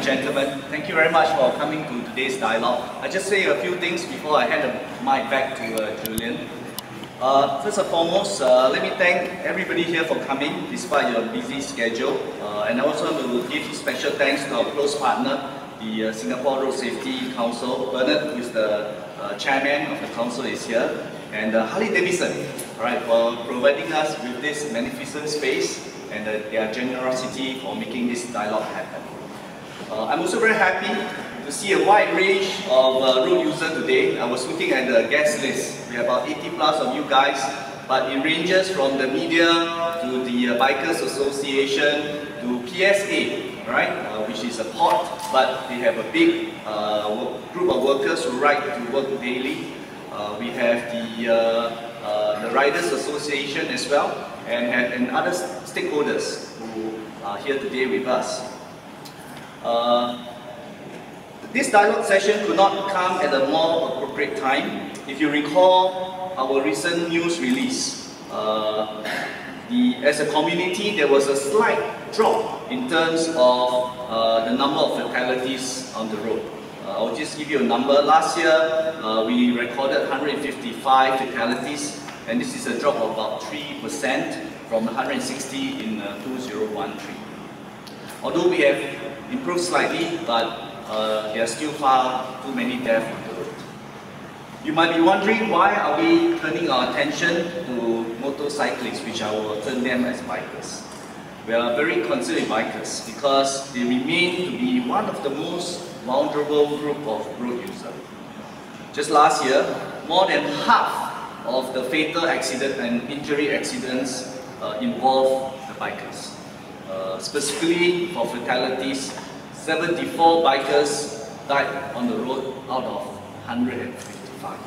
gentlemen, thank you very much for coming to today's dialogue. I'll just say a few things before I hand the mic back to Julian. First and foremost, let me thank everybody here for coming despite your busy schedule. And I also want to give special thanks to our close partner, the Singapore Road Safety Council. Bernard, who is the chairman of the council, is here. And Harley-Davidson, for providing us with this magnificent space and their generosity for making this dialogue happen. I'm also very happy to see a wide range of road users today. I was looking at the guest list. We have about 80 plus of you guys, but it ranges from the media to the Bikers Association to PSA, which is a port, but they have a big group of workers who ride to work daily. We have the Riders Association as well, and other stakeholders who are here today with us. This dialogue session could not come at a more appropriate time. If you recall our recent news release, as a community there was a slight drop in terms of the number of fatalities on the road. I'll just give you a number. Last year we recorded 155 fatalities, and this is a drop of about 3% from 160 in 2013. Although we have improved slightly, but there are still far too many deaths on the road. You might be wondering, why are we turning our attention to motorcyclists, which I will term them as bikers. We are very concerned with bikers because they remain to be one of the most vulnerable group of road users. Just last year, more than half of the fatal accident and injury accidents involve the bikers. Specifically for fatalities, 74 bikers died on the road out of 155.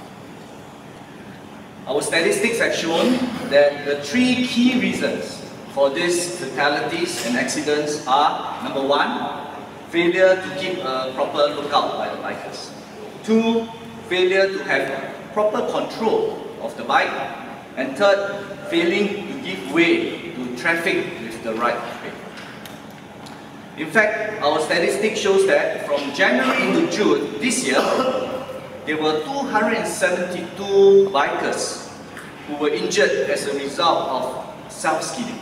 Our statistics have shown that the three key reasons for these fatalities and accidents are: number one, failure to keep a proper lookout by the bikers; two, failure to have proper control of the bike; and third, failing to give way to traffic with the right way. In fact, our statistics shows that from January to June this year, there were 272 bikers who were injured as a result of self-skidding.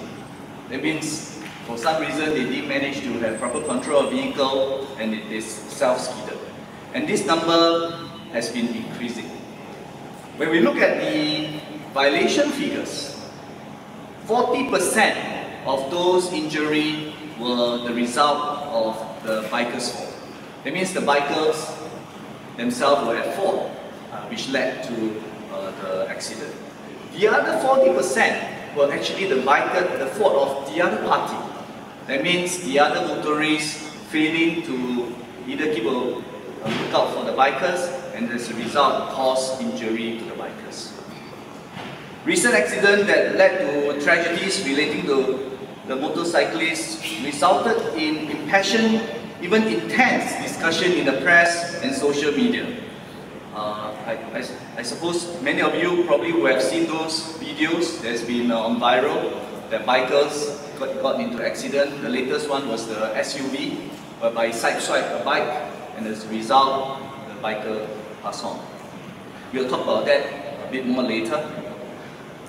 That means, for some reason, they didn't manage to have proper control of vehicle and it is self-skidded. And this number has been increasing. When we look at the violation figures, 40% of those injuries were the result of the bikers' fault. That means the bikers themselves were at fault, which led to the accident. The other 40% were actually the fault of the other party. That means the other motorists failing to either keep a lookout for the bikers, and as a result caused injury to the bikers. Recent accident that led to tragedies relating to the motorcyclists resulted in impassioned, even intense discussion in the press and social media. I suppose many of you probably will have seen those videos that's been on viral, that bikers got into accident. The latest one was the SUV, whereby sideswiped a bike, and as a result, the biker passed on. We'll talk about that a bit more later.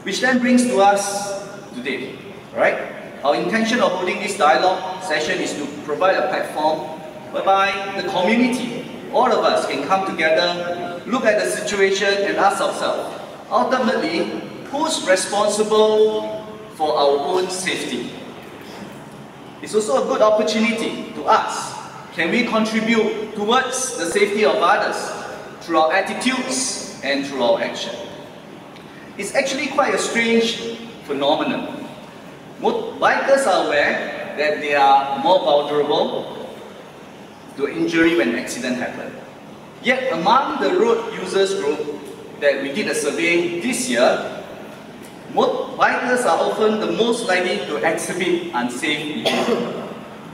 Which then brings to us today, right? Our intention of holding this dialogue session is to provide a platform whereby the community, all of us, can come together, look at the situation and ask ourselves, ultimately, who's responsible for our own safety? It's also a good opportunity to ask, can we contribute towards the safety of others through our attitudes and through our action? It's actually quite a strange phenomenon. Bikers are aware that they are more vulnerable to injury when an accident happens. Yet among the road users group that we did a survey this year, bikers are often the most likely to exhibit unsafe behavior.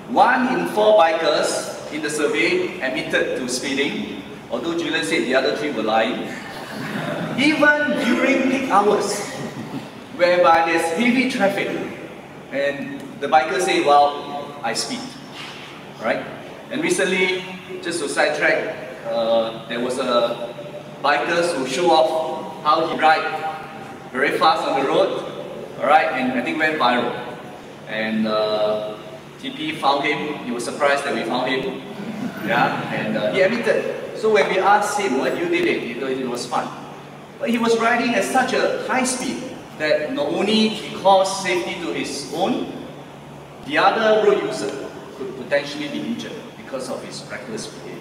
1 in 4 bikers in the survey admitted to speeding, although Julian said the other 3 were lying. Even during peak hours, whereby there's heavy traffic, and the bikers say, well, I speed, right? And recently, just to sidetrack, there was a bikers who show off how he ride very fast on the road, alright, and I think went viral. And TP found him. He was surprised that we found him. Yeah, and he admitted. So when we asked him what you did it was fun. But he was riding at such a high speed that not only he caused safety to his own, the other road user could potentially be injured because of his reckless behavior.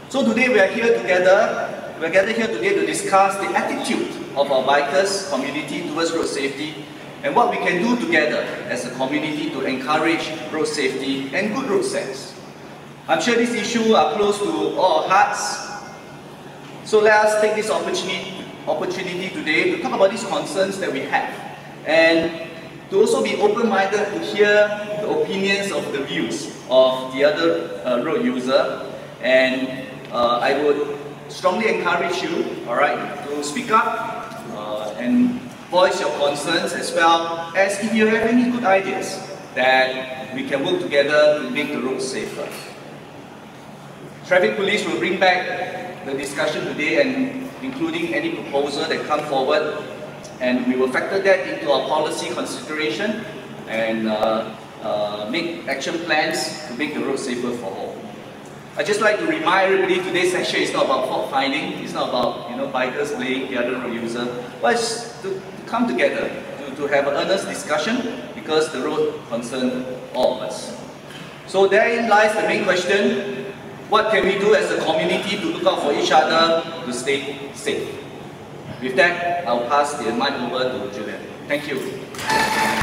So today we are here together, we are gathered here today to discuss the attitude of our bikers community towards road safety and what we can do together as a community to encourage road safety and good road sense. I'm sure these issues are close to all our hearts. So let us take this opportunity today to talk about these concerns that we have and to also be open-minded to hear the opinions of the views of the other road user. And I would strongly encourage you, alright, to speak up and voice your concerns, as well as if you have any good ideas that we can work together to make the road safer. Traffic police will bring back the discussion today and including any proposal that come forward, and we will factor that into our policy consideration and make action plans to make the road safer for all. I'd just like to remind everybody today's session is not about fault finding, it's not about bikers blaming the other road user, but it's to come together to have an earnest discussion because the road concerns all of us. So therein lies the main question. What can we do as a community to look out for each other to stay safe? With that, I'll pass the mic over to Julian. Thank you.